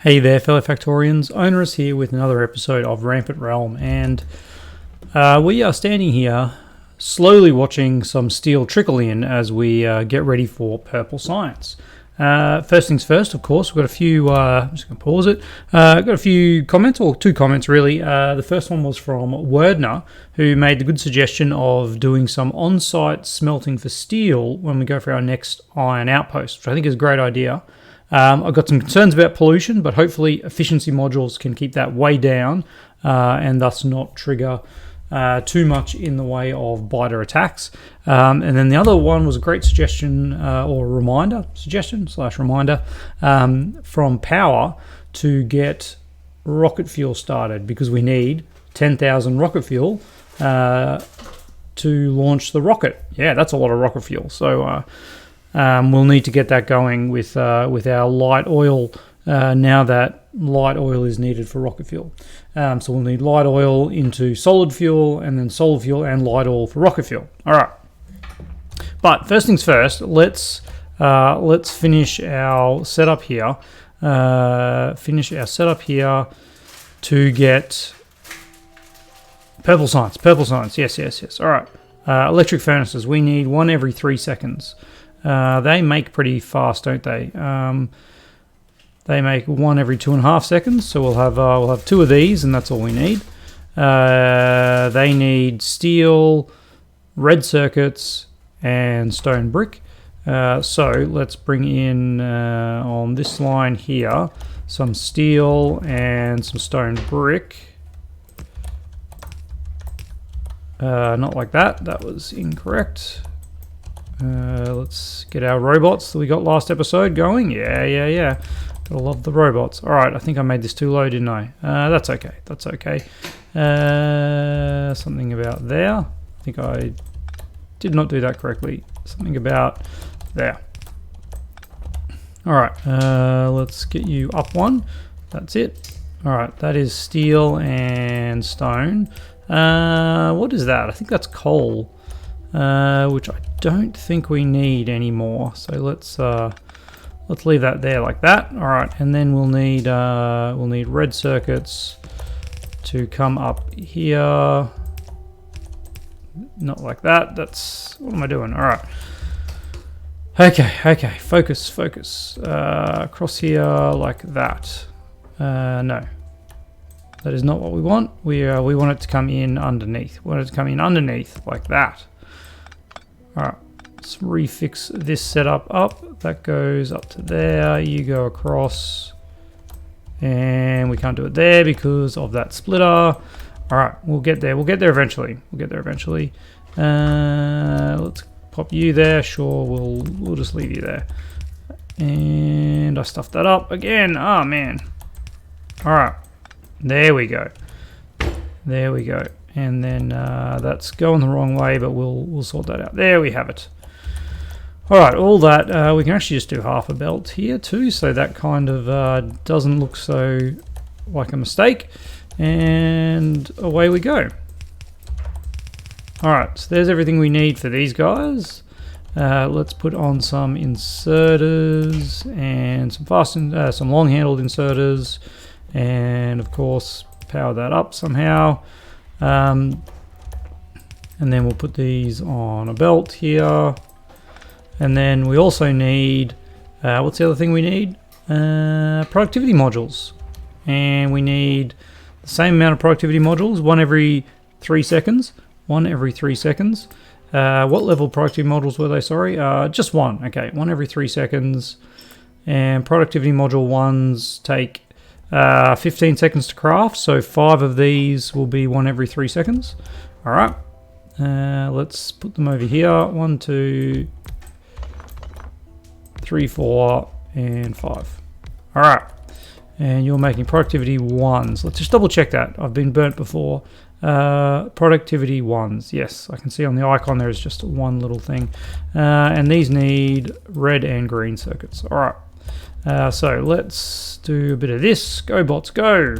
Hey there, fellow Factorians. Onerous here with another episode of Rampant Realm, and we are standing here slowly watching some steel trickle in as we get ready for Purple Science. First things first, of course, we've got a few, I'm just going to pause it, got a few comments, or two comments really. The first one was from Wordner, who made the good suggestion of doing some on-site smelting for steel when we go for our next iron outpost, which I think is a great idea. I've got some concerns about pollution, but hopefully efficiency modules can keep that way down and thus not trigger too much in the way of biter attacks. And then the other one was a great suggestion or reminder, suggestion/reminder from Power to get rocket fuel started, because we need 10,000 rocket fuel to launch the rocket. Yeah, that's a lot of rocket fuel. So we'll need to get that going with our light oil now that light oil is needed for rocket fuel. So we'll need light oil into solid fuel, and then solid fuel and light oil for rocket fuel. All right. But first things first, let's finish our setup here. To get Purple Science. Purple Science. Yes. All right. Electric furnaces. We need one every 3 seconds. They make pretty fast, don't they? They make one every 2.5 seconds, so we'll have two of these, and that's all we need. They need steel, red circuits, and stone brick. So let's bring in on this line here some steel and some stone brick. Not like that. That was incorrect. Let's get our robots that we got last episode going. Yeah. Gotta love the robots. Alright, I think I made this too low, didn't I? That's okay. Something about there. I think I did not do that correctly. Something about there. Alright, let's get you up one. That's it. Alright, that is steel and stone. What is that? I think that's coal. Which I don't think we need anymore. So let's leave that there like that. All right, and then we'll need red circuits to come up here. Not like that. That's what am I doing? All right. Okay. Focus. Across here like that. No. That is not what we want. We want it to come in underneath. We want it to come in underneath like that. Alright, let's refix this setup up. That goes up to there. You go across. And we can't do it there because of that splitter. Alright, we'll get there. We'll get there eventually. Let's pop you there. Sure, we'll just leave you there. And I stuffed that up again. Oh, man. Alright, there we go. And then that's going the wrong way, but we'll sort that out. There we have it. All right, all that we can actually just do half a belt here too, so that kind of doesn't look so like a mistake. And away we go. All right, so there's everything we need for these guys. Let's put on some inserters and some long-handled inserters, and of course power that up somehow. And then we'll put these on a belt here, and then we also need what's the other thing we need? Productivity modules, and we need the same amount of productivity modules, one every 3 seconds. What level productivity modules were they? Sorry, just one. Okay, one every 3 seconds, and productivity module ones take 15 seconds to craft, so 5 of these will be one every 3 seconds. All right, let's put them over here. 1, 2, 3, 4, and 5. All right, and you're making productivity ones. Let's just double check that. I've been burnt before. Productivity ones. Yes, I can see on the icon there is just one little thing, and these need red and green circuits. All right. So let's do a bit of this. Go bots, go!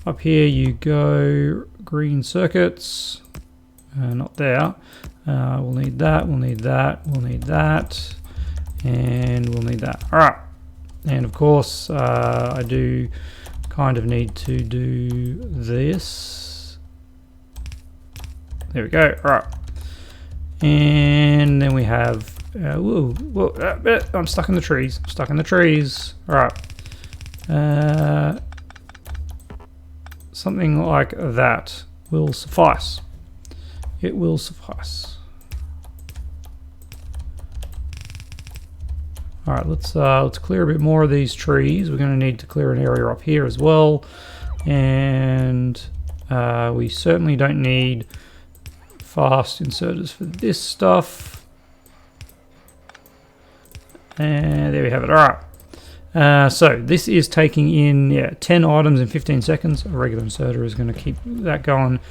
Up here you go, green circuits. Not there. We'll need that, and we'll need that. Alright, And of course, I do kind of need to do this. There we go. All right. And then we have, I'm stuck in the trees. I'm stuck in the trees. All right. Something like that will suffice. It will suffice. All right, let's clear a bit more of these trees. We're going to need to clear an area up here as well, and we certainly don't need fast inserters for this stuff. And there we have it. All right. So this is taking in 10 items in 15 seconds. A regular inserter is going to keep that going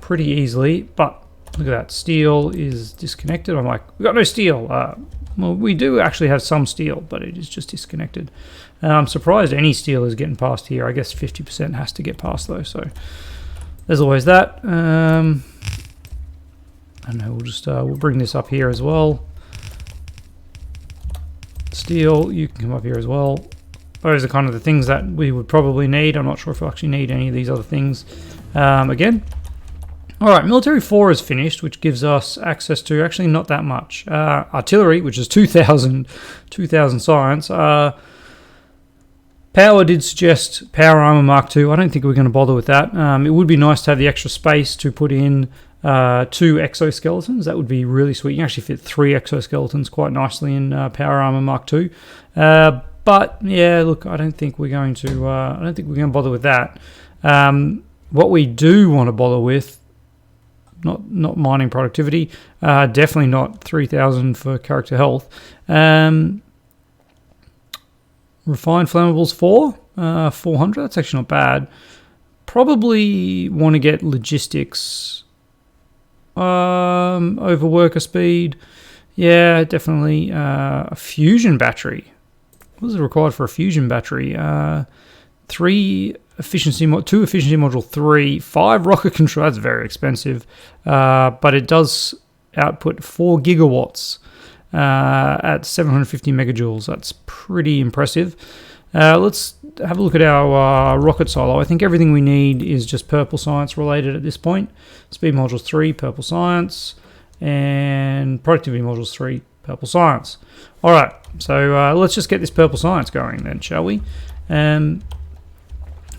pretty easily, but look at that. Steel is disconnected. I'm like, we've got no steel. Well, we do actually have some steel, but it is just disconnected. I'm surprised any steel is getting past here. I guess 50% has to get past though, so there's always that. I don't know, we'll bring this up here as well. Steel, you can come up here as well. Those are kind of the things that we would probably need. I'm not sure if we'll actually need any of these other things again. Alright, Military 4 is finished, which gives us access to actually not that much. Artillery, which is 2,000 science. Power did suggest Power Armor Mark II. I don't think we're going to bother with that. It would be nice to have the extra space to put in 2 exoskeletons. That would be really sweet. You can actually fit 3 exoskeletons quite nicely in Power Armor Mark II. But yeah, look, I don't think we're going to bother with that. What we do want to bother with, not mining productivity, definitely not 3,000 for character health. Refined flammables 400. That's actually not bad. Probably want to get logistics over worker speed. Yeah, definitely. A fusion battery. What is it required for a fusion battery? 2 efficiency module 3, 5 rocket control. That's very expensive, but it does output 4 gigawatts at 750 megajoules. That's pretty impressive. Let's have a look at our rocket silo. I think everything we need is just purple science related at this point. Speed modules 3, purple science, and productivity modules 3, purple science. All right, so let's just get this purple science going then, shall we? Because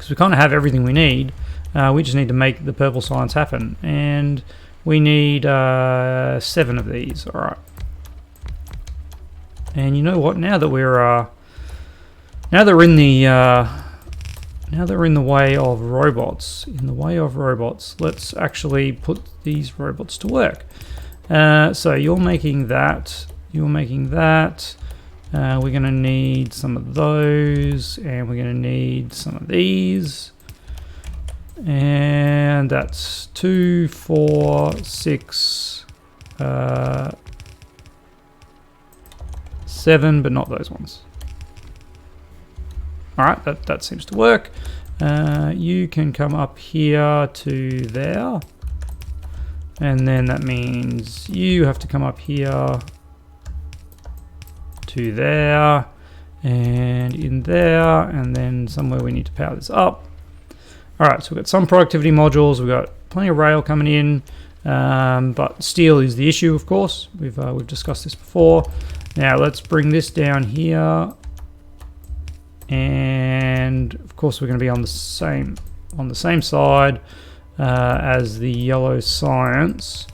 we kind of have everything we need. We just need to make the purple science happen, and we need 7 of these. All right. And you know what? Now that we're in the way of robots, let's actually put these robots to work. So you're making that. You're making that. We're going to need some of those, and we're going to need some of these. And that's 2, 4, 6, 7, but not those ones. Alright, that seems to work. You can come up here to there. And then that means you have to come up here to there, and in there, and then somewhere we need to power this up. Alright, so we've got some productivity modules, we've got plenty of rail coming in, but steel is the issue, of course. We've discussed this before. Now let's bring this down here, and of course we're going to be on the same side as the yellow science,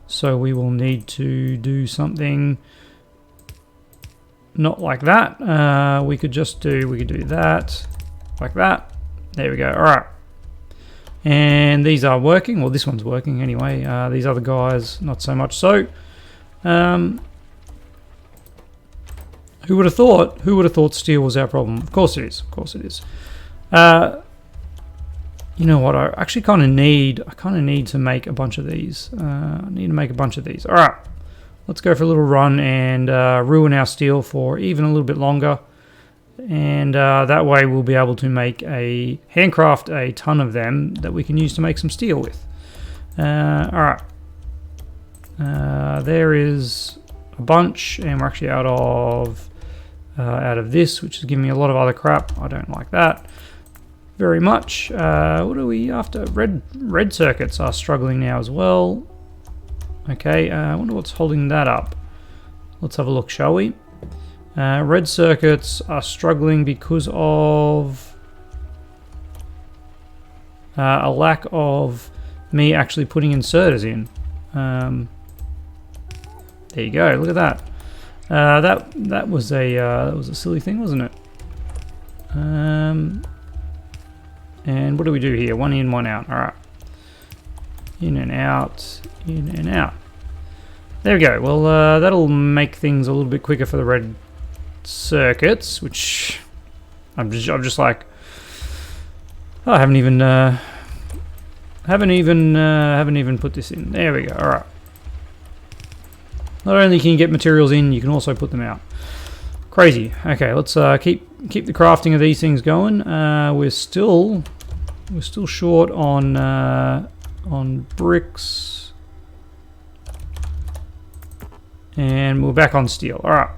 so we will need to do something not like that. We could do that like that. There we go. All right, and these are working. Well, this one's working anyway. These other guys not so much so. Who would have thought steel was our problem? Of course it is. Of course it is. You know what? I actually kind of need to make a bunch of these. I need to make a bunch of these. All right. Let's go for a little run and ruin our steel for even a little bit longer. And that way we'll be able to handcraft a ton of them that we can use to make some steel with. Alright. There is a bunch, and we're actually out of out of this, which is giving me a lot of other crap. I don't like that very much. What are we after? Red circuits are struggling now as well. Okay, I wonder what's holding that up. Let's have a look, shall we? Red circuits are struggling because of a lack of me actually putting inserters in. There you go. Look at that. That was a silly thing, wasn't it? And what do we do here? One in, one out. All right. In and out. In and out. There we go. Well, that'll make things a little bit quicker for the red circuits, which I'm just like, oh, I haven't even put this in. There we go. All right. Not only can you get materials in, you can also put them out. Crazy. Okay, let's keep the crafting of these things going. We're still short on bricks, and we're back on steel. All right,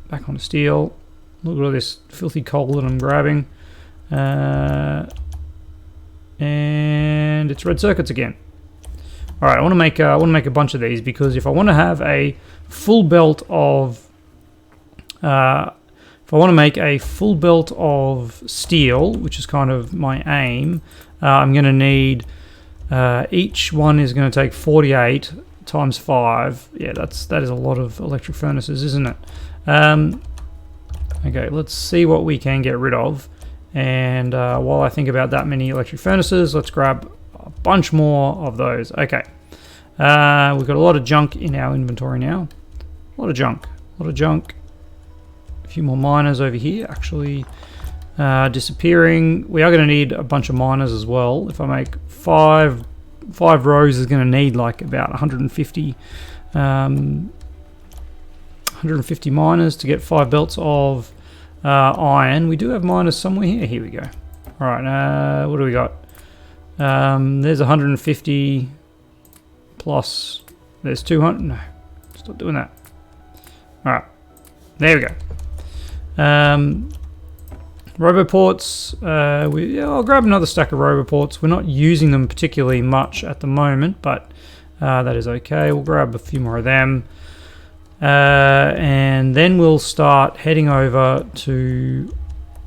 back on steel. Look at all this filthy coal that I'm grabbing, and it's red circuits again. All right, I want to make a bunch of these, because if I want to have a full belt of steel, which is kind of my aim, I'm going to need each one is going to take 48 times 5. Yeah, that is a lot of electric furnaces, isn't it? Okay, let's see what we can get rid of. And while I think about that many electric furnaces, let's grab a bunch more of those. Okay, we've got a lot of junk in our inventory now. A lot of junk. A few more miners over here, actually disappearing. We are going to need a bunch of miners as well. If I make five rows, is going to need like about 150 miners to get 5 belts of iron. We do have miners somewhere here. Here we go. All right, what do we got? There's 150 plus. There's 200. No, stop doing that. All right, there we go. Roboports. I'll grab another stack of roboports. We're not using them particularly much at the moment, but that is okay. We'll grab a few more of them. And then we'll start heading over to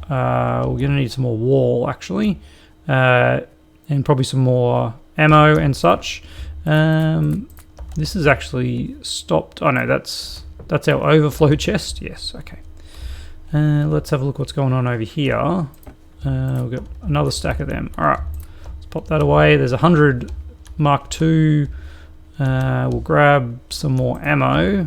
we're going to need some more wall, actually, and probably some more ammo and such. This is actually stopped. Oh no, that's our overflow chest. Yes, okay. Let's have a look what's going on over here. We've got another stack of them. All right, let's pop that away. There's 100 Mark II. We'll grab some more ammo.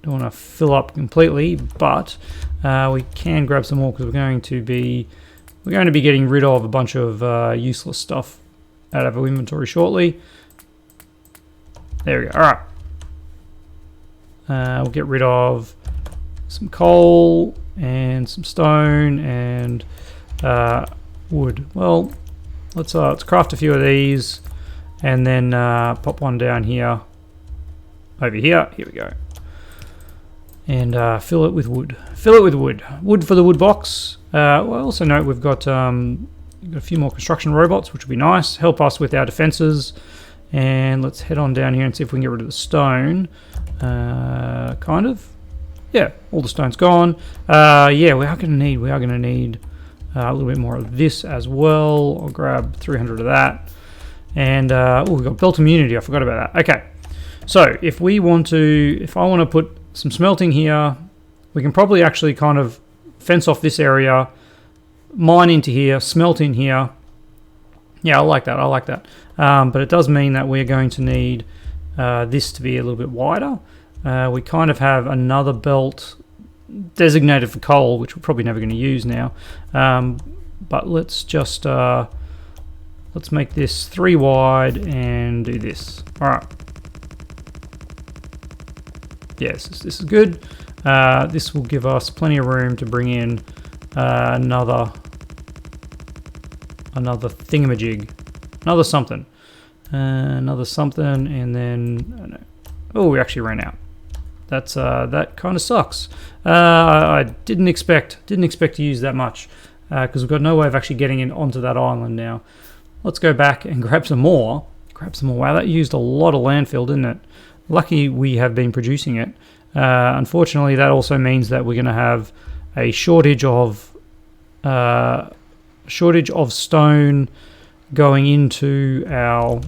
Don't want to fill up completely, but we can grab some more, because we're going to be getting rid of a bunch of useless stuff out of our inventory shortly. There we go. All right, we'll get rid of some coal and some stone and wood. Well, let's craft a few of these, and then pop one down here, over here. Here we go. And fill it with wood. Wood for the wood box. Well, also note we've got a few more construction robots, which will be nice. Help us with our defenses. And let's head on down here and see if we can get rid of the stone. Kind of. Yeah, all the stone's gone. Yeah, we are going to need a little bit more of this as well. I'll grab 300 of that. And we've got belt immunity. I forgot about that. Okay, so if I want to put some smelting here, we can probably actually kind of fence off this area, mine into here, smelt in here. Yeah, I like that. But it does mean that we're going to need this to be a little bit wider. We kind of have another belt designated for coal, which we're probably never going to use now. But let's just let's make this 3 wide and do this. All right. Yes, this is good. This will give us plenty of room to bring in another thingamajig, another something, and then we actually ran out. that kind of sucks. I didn't expect to use that much because we've got no way of actually getting in onto that island now. Let's go back and grab some more. Wow, that used a lot of landfill, didn't it? Lucky we have been producing it. Unfortunately, that also means that we're going to have a shortage of stone going into our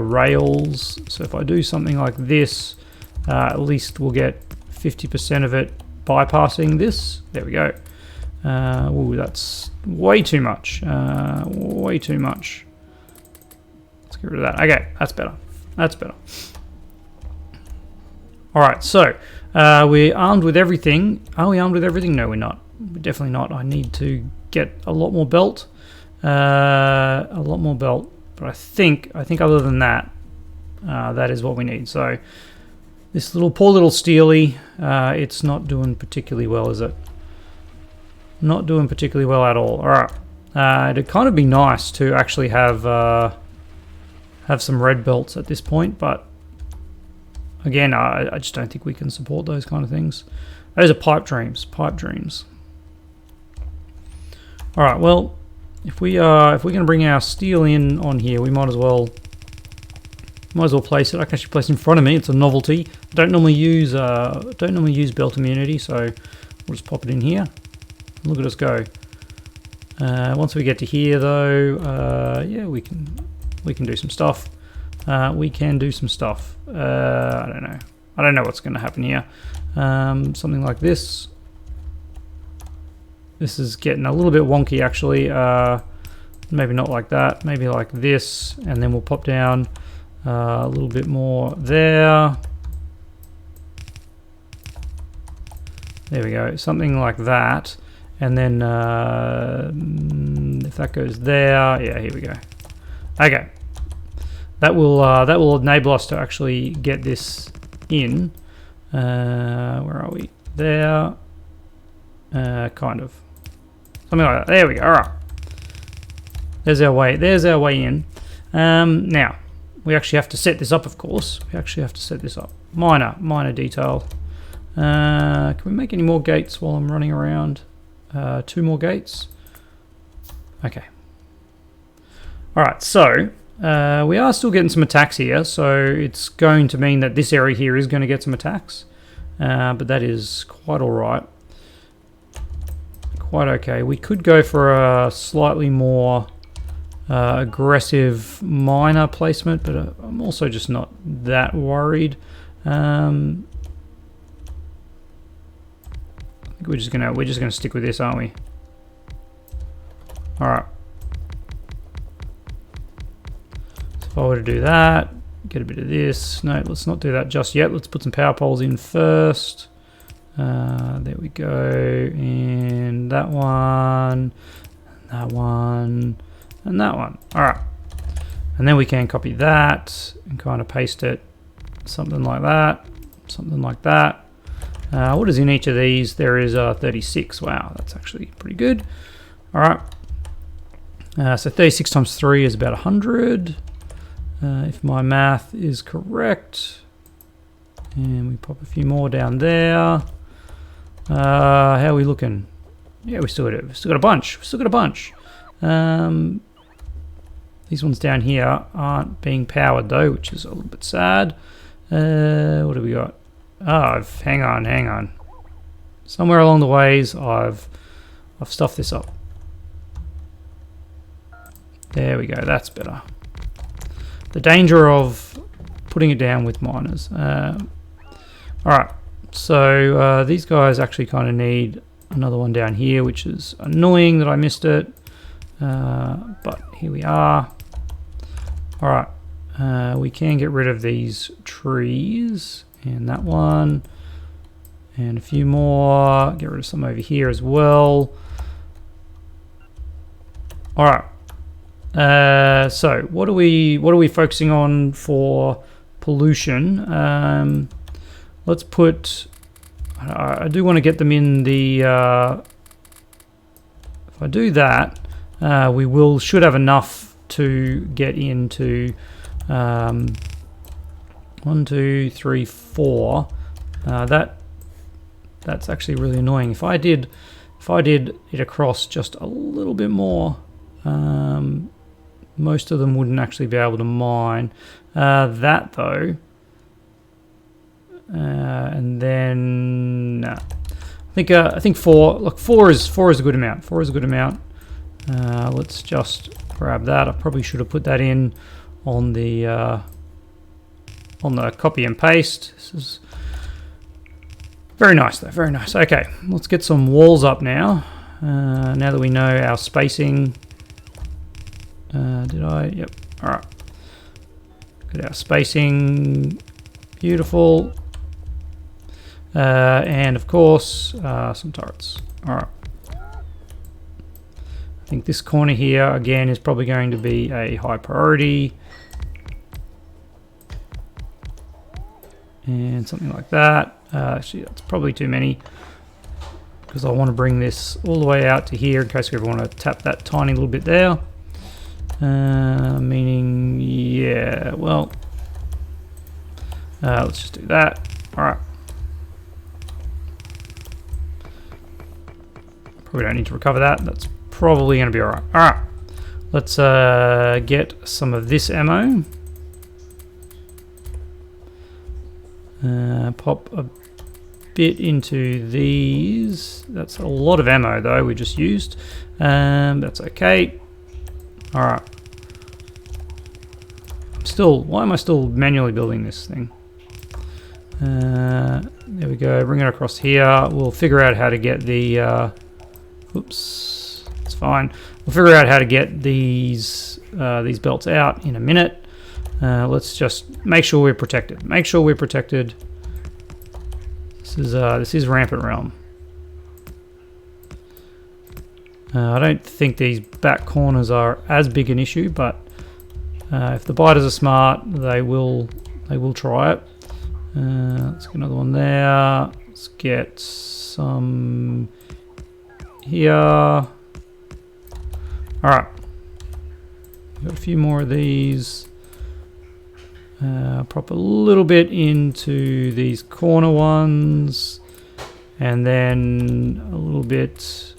rails. So if I do something like this, at least we'll get 50% of it bypassing this. There we go. Ooh, that's way too much. Way too much. Let's get rid of that. Okay, that's better. That's better. Alright, so we're armed with everything. Are we armed with everything? No, we're not. We're definitely not. I need to get a lot more belt. A lot more belt. But I think other than that, that is what we need. So this poor little Steely, it's not doing particularly well, is it? Not doing particularly well at all. Alright. It'd kind of be nice to actually have some red belts at this point, but again, I just don't think we can support those kind of things. Those are pipe dreams. Pipe dreams. Alright, well, if we're going to bring our steel in on here, we might as well place it. I can actually place it in front of me. It's a novelty. I don't normally use belt immunity, so we'll just pop it in here. Look at us go. Once we get to here, though, yeah, we can do some stuff. We can do some stuff. I don't know. I don't know what's going to happen here. Something like this. This is getting a little bit wonky, actually. Maybe not like that. Maybe like this, and then we'll pop down a little bit more there. There we go. Something like that. And then if that goes there, yeah, here we go. Okay, that will enable us to actually get this in. Where are we? There, kind of something like that. There we go. All right, there's our way. There's our way in. Now we actually have to set this up. Of course, we actually have to set this up. Minor detail. Can we make any more gates while I'm running around? 2 more gates. Okay. Alright, so we are still getting some attacks here, so it's going to mean that this area here is going to get some attacks. But that is quite alright. Quite okay. We could go for a slightly more aggressive miner placement, but I'm also just not that worried. We're just gonna stick with this, aren't we? All right. So if I were to do that, get a bit of this. No, let's not do that just yet. Let's put some power poles in first. There we go, and that one, and that one, and that one. All right, and then we can copy that and kind of paste it, something like that, something like that. What is in each of these? There is 36. Wow, that's actually pretty good. All right. So 36 times 3 is about 100. If my math is correct. And we pop a few more down there. How are we looking? Yeah, we still got a bunch. These ones down here aren't being powered though, which is a little bit sad. What do we got? Oh, hang on. Somewhere along the ways, I've stuffed this up. There we go. That's better. The danger of putting it down with miners. All right. So these guys actually kind of need another one down here, which is annoying that I missed it. But here we are. All right. We can get rid of these trees. And that one, and a few more. Get rid of some over here as well. All right. So what are we focusing on for pollution? Let's put. I do want to get them in the. If I do that, we should have enough to get into. 1, 2, 3, 4. That's actually really annoying. If I did it across just a little bit more, most of them wouldn't actually be able to mine. That though, and then I think 4. Look, 4 is a good amount. 4 is a good amount. Let's just grab that. I probably should have put that in on the copy and paste. This is very nice though, very nice. Okay, let's get some walls up now. Now that we know our spacing. Yep, all right. Got our spacing, beautiful. And of course, some turrets. All right. I think this corner here, again, is probably going to be a high priority. And something like that. Actually, that's probably too many, because I want to bring this all the way out to here in case we ever want to tap that tiny little bit there. Meaning, yeah, well, let's just do that. All right. Probably don't need to recover that. That's probably going to be all right. All right. Let's get some of this ammo. Pop a bit into these. That's a lot of ammo though we just used. That's okay. All right. Why am I still manually building this thing? There we go. Bring it across here. We'll figure out how to get the. Oops, it's fine. We'll figure out how to get these belts out in a minute. Let's just make sure we're protected. Make sure we're protected. This is Rampant Realm. I don't think these back corners are as big an issue, but if the biters are smart, they will try it. Let's get another one there. Let's get some here. All right, got a few more of these. Prop a little bit into these corner ones, and then a little bit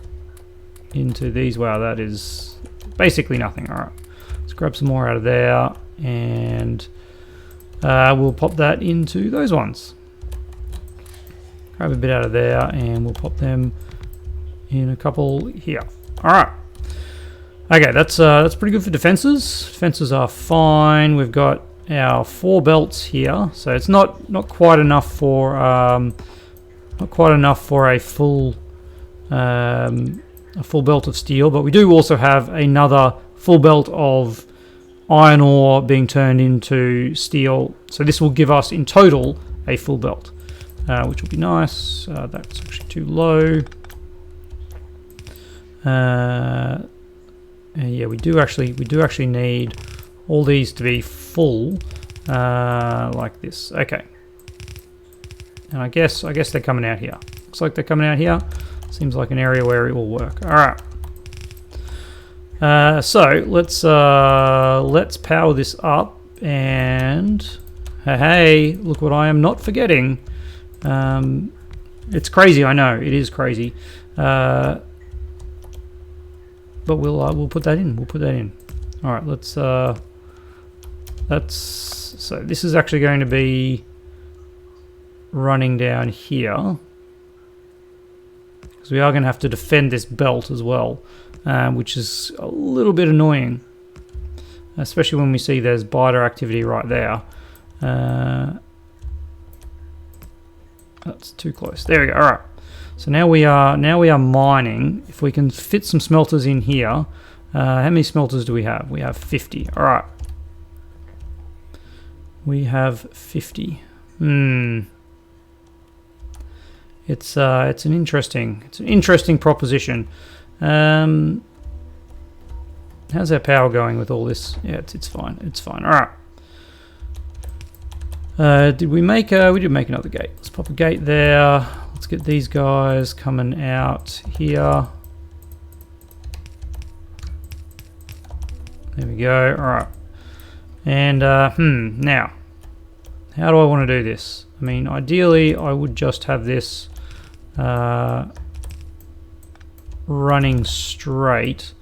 into these. Wow, that is basically nothing. All right, let's grab some more out of there, and we'll pop that into those ones. Grab a bit out of there, and we'll pop them in a couple here. All right. Okay, that's pretty good for defenses. Defenses are fine. We've got our 4 belts here, so it's not quite enough for a full belt of steel, but we do also have another full belt of iron ore being turned into steel, so this will give us in total a full belt, which will be nice. That's actually too low. Yeah, we do actually need all these to be full, like this. Okay, and I guess they're coming out here. Looks like they're coming out here. Seems like an area where it will work. All right. So let's power this up, and hey, look what I am not forgetting. It's crazy, I know it is crazy, but we'll put that in. We'll put that in. All right, let's. So this is actually going to be running down here, because we are going to have to defend this belt as well, which is a little bit annoying, especially when we see there's biter activity right there. That's too close. There we go. All right. So now we are mining. If we can fit some smelters in here, how many smelters do we have? We have 50. All right. We have 50. It's an interesting proposition. How's our power going with all this? Yeah, it's fine. It's fine. All right. Did we make? We did make another gate. Let's pop a gate there. Let's get these guys coming out here. There we go. All right. And now, how do I want to do this? I mean, ideally, I would just have this running straight,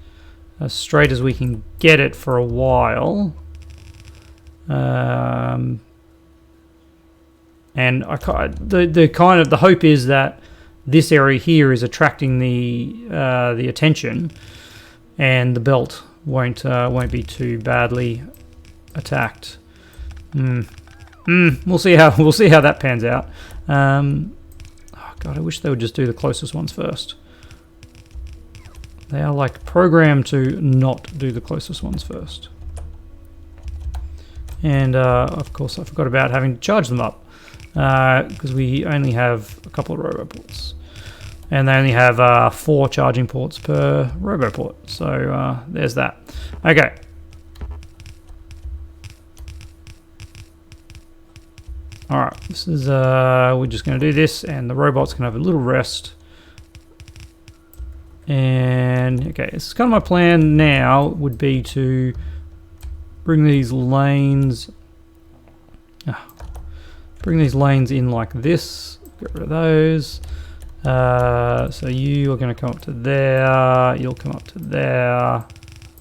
as straight as we can get it for a while. And the hope is that this area here is attracting the attention, and the belt won't be too badly attacked. We'll see how that pans out. Oh God, I wish they would just do the closest ones first. They are like programmed to not do the closest ones first. And of course, I forgot about having to charge them up because we only have a couple of roboports, and they only have 4 charging ports per roboport. So there's that. Okay. All right. This is we're just going to do this, and the robots can have a little rest. And okay, this is kind of my plan now. Would be to bring these lanes in like this. Get rid of those. So you are going to come up to there. You'll come up to there,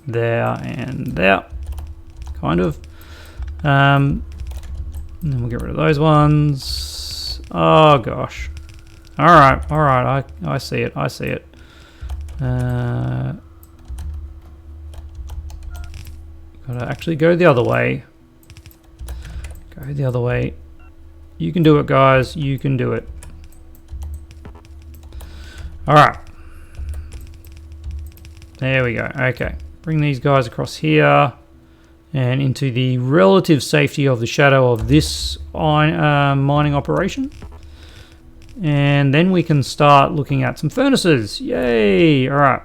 and there. Kind of. And then we'll get rid of those ones. Oh gosh. All right. I see it. Gotta actually go the other way. You can do it, guys. You can do it. Alright. There we go. Okay. Bring these guys across here and into the relative safety of the shadow of this mining operation. And then we can start looking at some furnaces. Yay! Alright.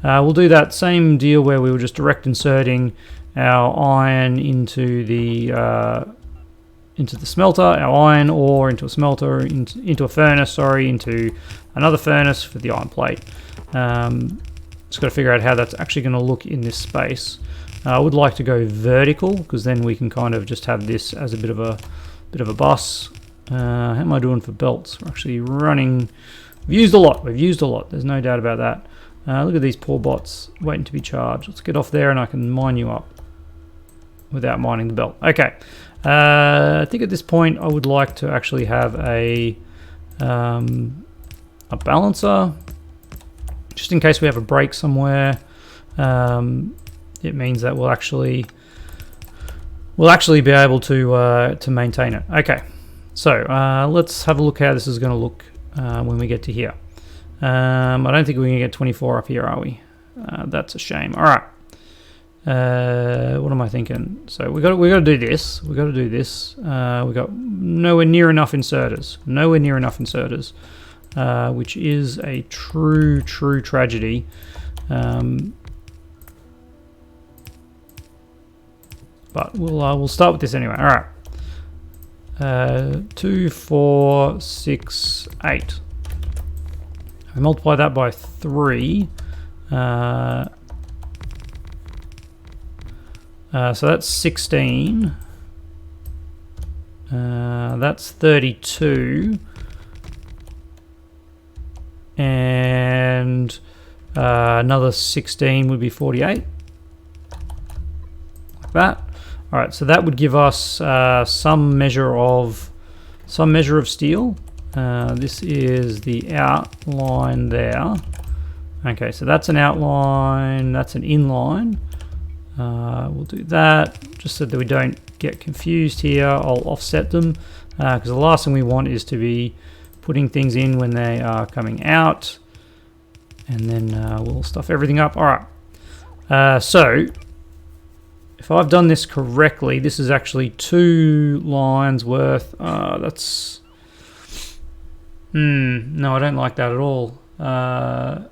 We'll do that same deal where we were just direct inserting our iron into the smelter, our iron ore into a smelter, into a furnace, into another furnace for the iron plate. Just got to figure out how that's actually going to look in this space. I would like to go vertical because then we can kind of just have this as a bit of a bus. How am I doing for belts? We're actually running. We've used a lot. There's no doubt about that. Look at these poor bots waiting to be charged. Let's get off there and I can mine you up without mining the belt. Okay. I think at this point I would like to actually have a balancer, just in case we have a break somewhere. It means that we'll actually be able to maintain it. Okay. So let's have a look how this is going to look when we get to here. I don't think we're going to get 24 up here, are we? That's a shame. All right. What am I thinking? So we got to do this. We got nowhere near enough inserters. Which is a true tragedy. But we'll start with this anyway. All right. 2, 4, 6, 8. I multiply that by 3. So that's 16. That's 32. And another 16 would be 48. Like that. All right, so that would give us some measure of steel. This is the outline there. Okay, so that's an outline. That's an inline. We'll do that just so that we don't get confused here. I'll offset them because the last thing we want is to be putting things in when they are coming out, and then we'll stuff everything up. All right. So if I've done this correctly, this is actually 2 lines worth. That's no, I don't like that at all. I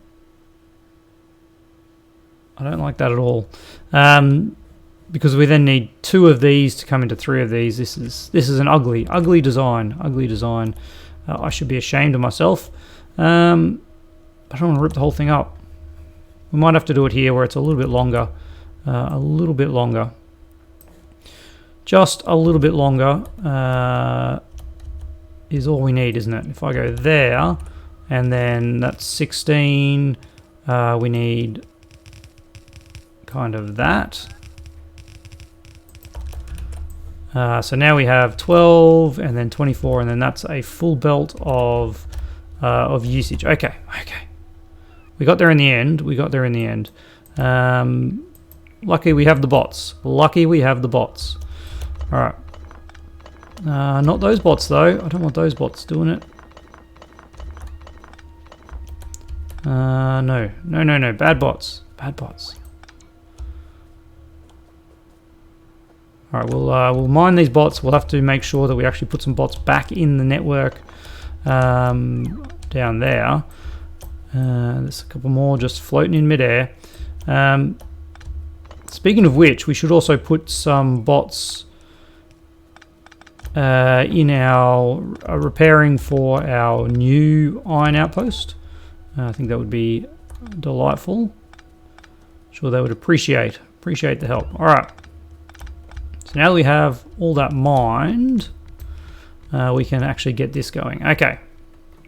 don't like that at all. Because we then need 2 of these to come into 3 of these. This is an ugly design. I should be ashamed of myself. I don't want to rip the whole thing up. We might have to do it here where it's a little bit longer. just a little bit longer is all we need, isn't it? If I go there, and then that's 16, we need kind of that. So now we have 12 and then 24, and then that's a full belt of usage. Okay. We got there in the end. Lucky we have the bots. All right. Not those bots though. I don't want those bots doing it. No. Bad bots. All right, we'll mine these bots. We'll have to make sure that we actually put some bots back in the network down there. There's a couple more just floating in midair. Speaking of which, we should also put some bots in our repairing for our new iron outpost. I think that would be delightful. Sure, they would appreciate the help. All right. So now that we have all that mined, we can actually get this going. Okay.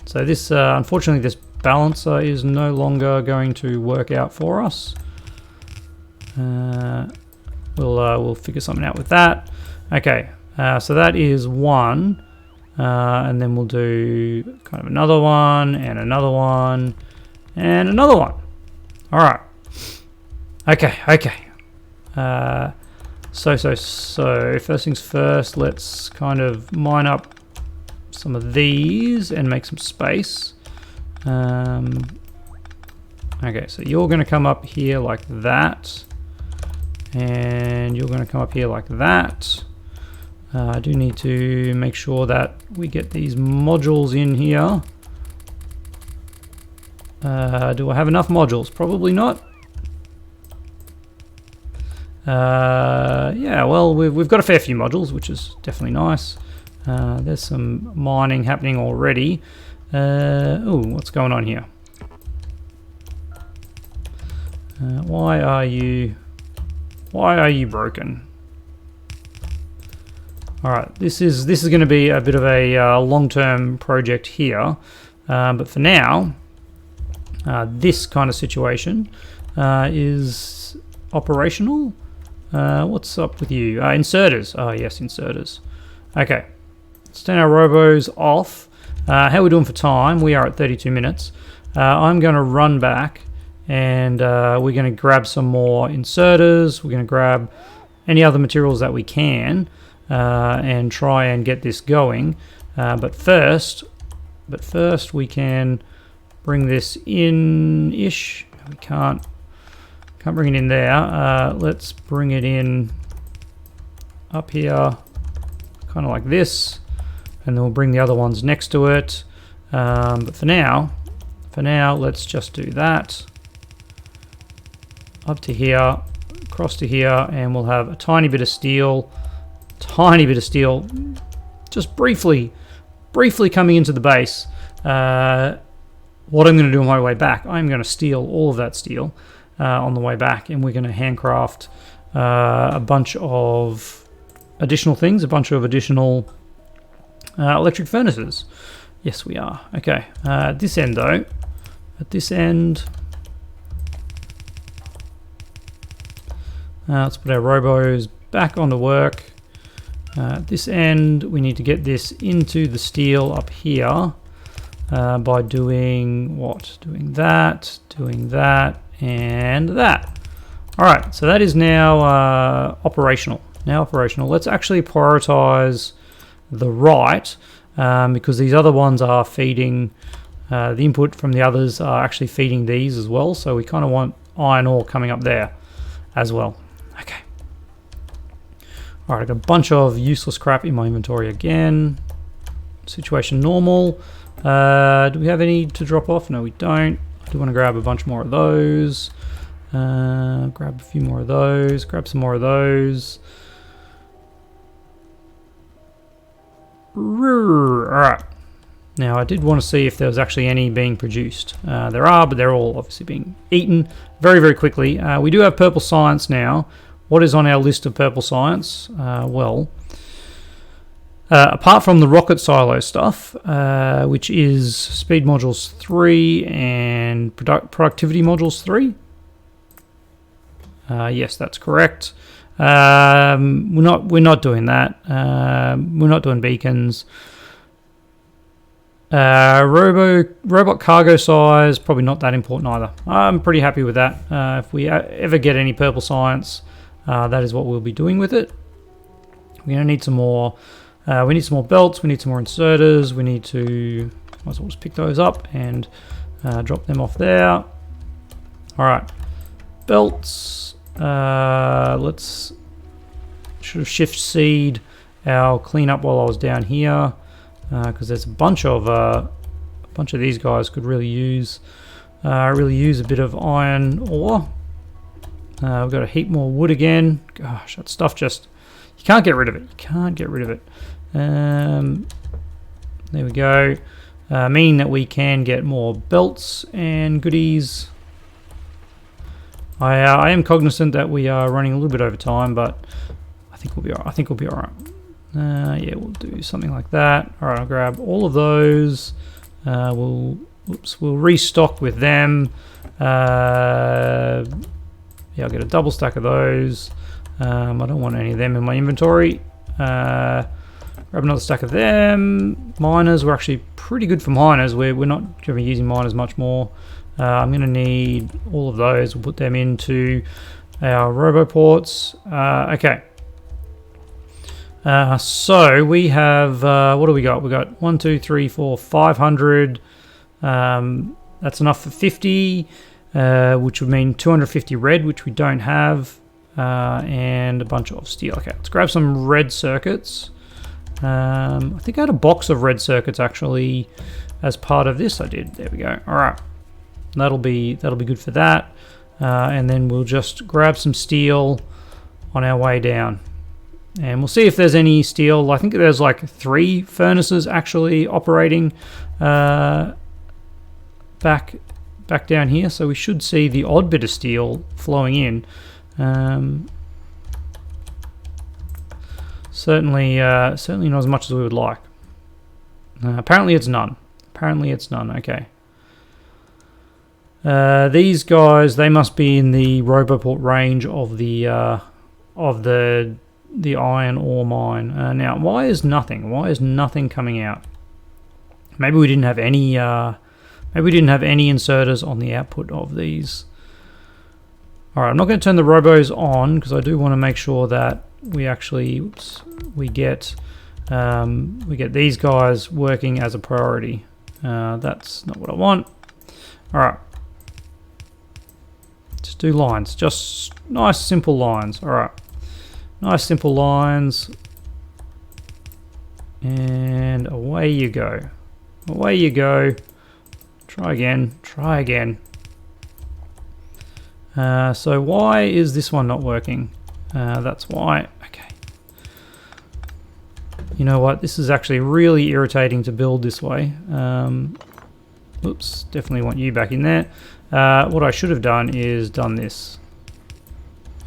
So this, unfortunately, this balancer is no longer going to work out for us. We'll figure something out with that. Okay. So that is one, and then we'll do kind of another one, and another one, and another one. All right. Okay. So first things first, let's kind of mine up some of these and make some space. Okay, so you're going to come up here like that, and you're going to come up here like that. I do need to make sure that we get these modules in here. Do I have enough modules? Probably not. Yeah, well, we've got a fair few modules, which is definitely nice. There's some mining happening already. Oh, what's going on here? Why are you broken? All right, this is going to be a bit of a long-term project here, but for now, this kind of situation is operational. What's up with you? Inserters. Oh, yes, inserters. Okay. Let's turn our robos off. How are we doing for time? We are at 32 minutes. I'm going to run back, and we're going to grab some more inserters. We're going to grab any other materials that we can and try and get this going. But first we can bring this in-ish. We can't bring it in there. Let's bring it in up here, kind of like this, and then we'll bring the other ones next to it. But for now, let's just do that. Up to here, across to here, and we'll have a tiny bit of steel, just briefly coming into the base. What I'm going to do on my way back, I'm going to steal all of that steel on the way back, and we're going to handcraft a bunch of additional things, a bunch of additional electric furnaces. Yes, we are. Okay, at this end though, let's put our robos back onto work. At this end, we need to get this into the steel up here by doing what? Doing that, and that. All right, so that is now operational. Let's actually prioritize the right because these other ones are feeding, the input from the others are actually feeding these as well. So we kind of want iron ore coming up there as well. Okay. All right, I got a bunch of useless crap in my inventory again. Situation normal. Do we have any to drop off? No, we don't. I do want to grab a bunch more of those. Grab a few more of those. Grab some more of those. Alright. Now, I did want to see if there was actually any being produced. There are, but they're all obviously being eaten very, very quickly. We do have purple science now, what is on our list of purple science? Well, apart from the rocket silo stuff, which is speed modules 3 and productivity modules 3. Yes, that's correct. We're not doing that. We're not doing beacons. Robot cargo size, probably not that important either. I'm pretty happy with that. If we ever get any purple science, that is what we'll be doing with it. We're gonna need some more. We need some more belts. We need some more inserters. We need to. Might as well just pick those up and drop them off there. All right, belts. Let's should have shift seed our cleanup while I was down here, because there's a bunch of these guys could really use a bit of iron ore. We've got a heap more wood again. Gosh, that stuff just, you can't get rid of it. You can't get rid of it. There we go. Meaning that we can get more belts and goodies. I am cognizant that we are running a little bit over time, but I think we'll be alright. I think we'll be alright. Yeah, we'll do something like that. Alright, I'll grab all of those. We'll restock with them. Yeah, I'll get a double stack of those. I don't want any of them in my inventory. Grab another stack of them. Miners, we're actually pretty good for miners. We're not going to be using miners much more. I'm going to need all of those. We'll put them into our roboports. Okay. So we have, what do we got? We got 1, 2, 3, 4, 500. That's enough for 50, which would mean 250 red, which we don't have, and a bunch of steel. Okay, let's grab some red circuits. I think I had a box of red circuits actually as part of this. I did. There we go. All right. That'll be good for that, and then we'll just grab some steel on our way down, and we'll see if there's any steel. I think there's like 3 furnaces actually operating back down here, so we should see the odd bit of steel flowing in. Certainly not as much as we would like. Apparently it's none. Okay. These guys, they must be in the Roboport range of the iron ore mine. Now, why is nothing coming out? Maybe we didn't have any. Maybe we didn't have any inserters on the output of these. All right, I'm not going to turn the robos on because I do want to make sure that we actually we get these guys working as a priority. That's not what I want. All right. Just do lines, just nice simple lines. All right, nice simple lines, and away you go. Away you go. Try again. Try again. So why is this one not working? That's why. Okay. You know what? This is actually really irritating to build this way. Oops, definitely want you back in there. What I should have done is done this,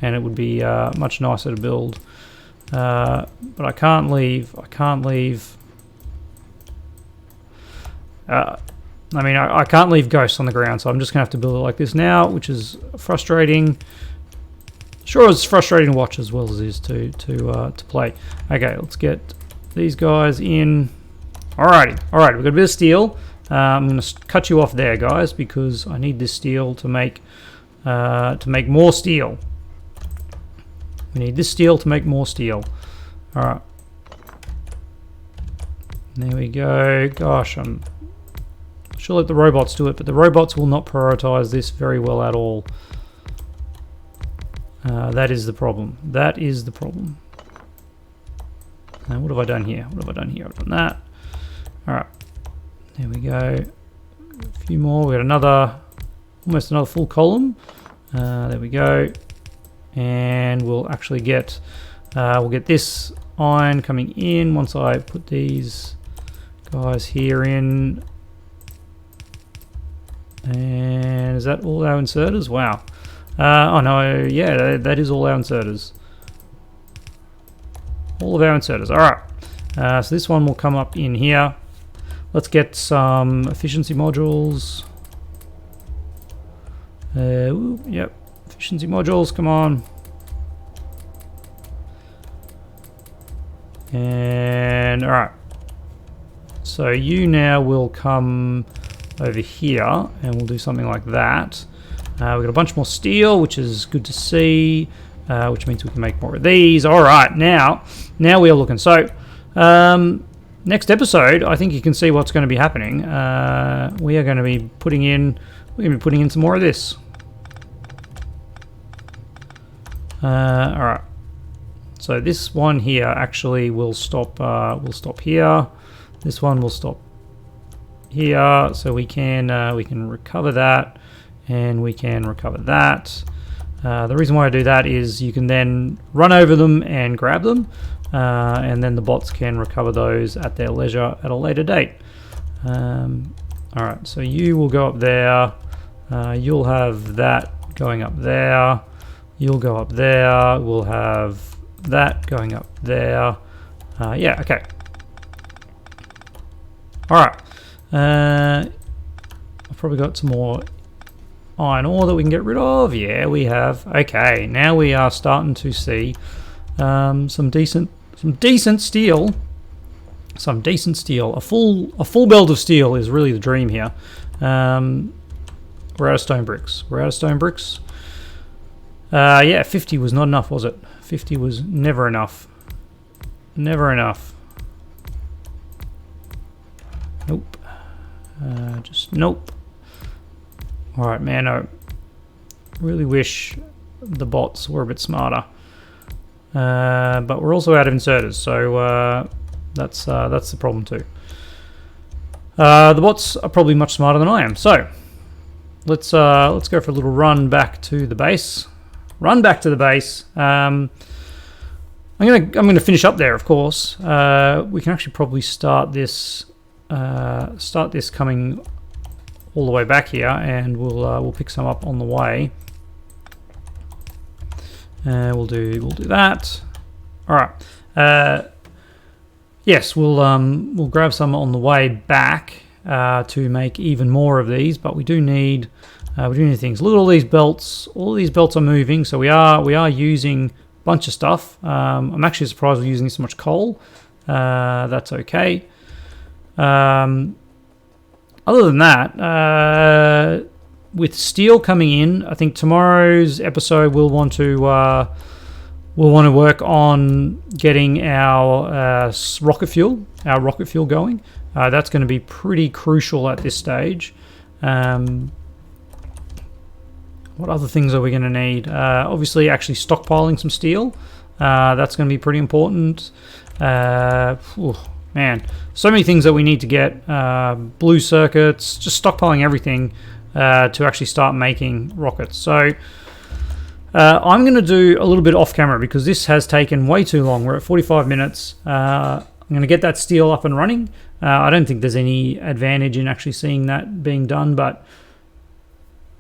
and it would be much nicer to build. But I can't leave. I can't leave. I mean, I can't leave ghosts on the ground, so I'm just gonna have to build it like this now, which is frustrating. Sure, it's frustrating to watch as well as it is to play. Okay, let's get these guys in. Alrighty, alright, we've got a bit of steel. I'm going to cut you off there, guys, because I need this steel to make more steel. We need this steel to make more steel. All right. There we go. Gosh, I'm sure let the robots do it, but the robots will not prioritize this very well at all. That is the problem. That is the problem. Now, what have I done here? What have I done here? I've done that. All right. There we go. A few more. We got another, almost another full column. There we go. And we'll actually get, we'll get this iron coming in once I put these guys here in. And is that all our inserters? Wow. Oh no, yeah, that is all our inserters. All of our inserters. Alright. So this one will come up in here. Let's get some efficiency modules. Yep. Efficiency modules, come on. And alright. So you now will come over here and we'll do something like that. We've got a bunch more steel, which is good to see, which means we can make more of these. Alright, now we are looking. So, next episode, I think you can see what's going to be happening. We are going to be putting in some more of this. Alright. So this one here actually will stop here. This one will stop here, so we can recover that, and we can recover that. The reason why I do that is you can then run over them and grab them, and then the bots can recover those at their leisure at a later date. Alright, so you will go up there, you'll have that going up there, you'll go up there, we'll have that going up there. Yeah, okay. Alright. I've probably got some more iron ore that we can get rid of. Yeah, we have. Okay, now we are starting to see some decent steel. Some decent steel. A full belt of steel is really the dream here. We're out of stone bricks. Yeah, 50 was not enough, was it? 50 was never enough. Never enough. Nope. Just nope. Alright, man, I really wish the bots were a bit smarter. But we're also out of inserters, so that's the problem too. The bots are probably much smarter than I am. So let's go for a little run back to the base. Run back to the base. I'm gonna finish up there, of course. We can actually probably start this coming all the way back here, and we'll pick some up on the way. We'll do that. All right. Yes, we'll grab some on the way back to make even more of these, but we do need things. Look at all these belts. All of these belts are moving, so we are using a bunch of stuff. I'm actually surprised we're using so much coal. That's okay. Other than that, with steel coming in, I think tomorrow's episode we'll want to work on getting our rocket fuel going. That's going to be pretty crucial at this stage. What other things are we going to need? Obviously, actually stockpiling some steel. That's going to be pretty important. Man, so many things that we need to get. Blue circuits, just stockpiling everything to actually start making rockets. So I'm going to do a little bit off camera because this has taken way too long. We're at 45 minutes. I'm going to get that steel up and running. I don't think there's any advantage in actually seeing that being done, but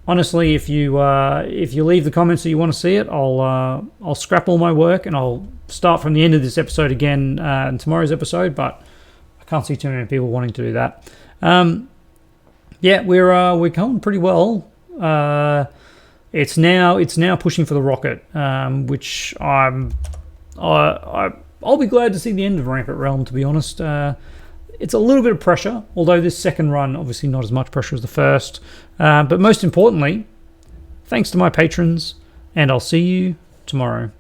honestly, if you leave the comments that you want to see it, I'll scrap all my work and I'll start from the end of this episode again in tomorrow's episode. But I can't see too many people wanting to do that. Yeah, we're going pretty well. It's now pushing for the rocket, which I'll be glad to see the end of Rampant Realm. To be honest, it's a little bit of pressure, although this second run obviously not as much pressure as the first. But most importantly, thanks to my patrons, and I'll see you tomorrow.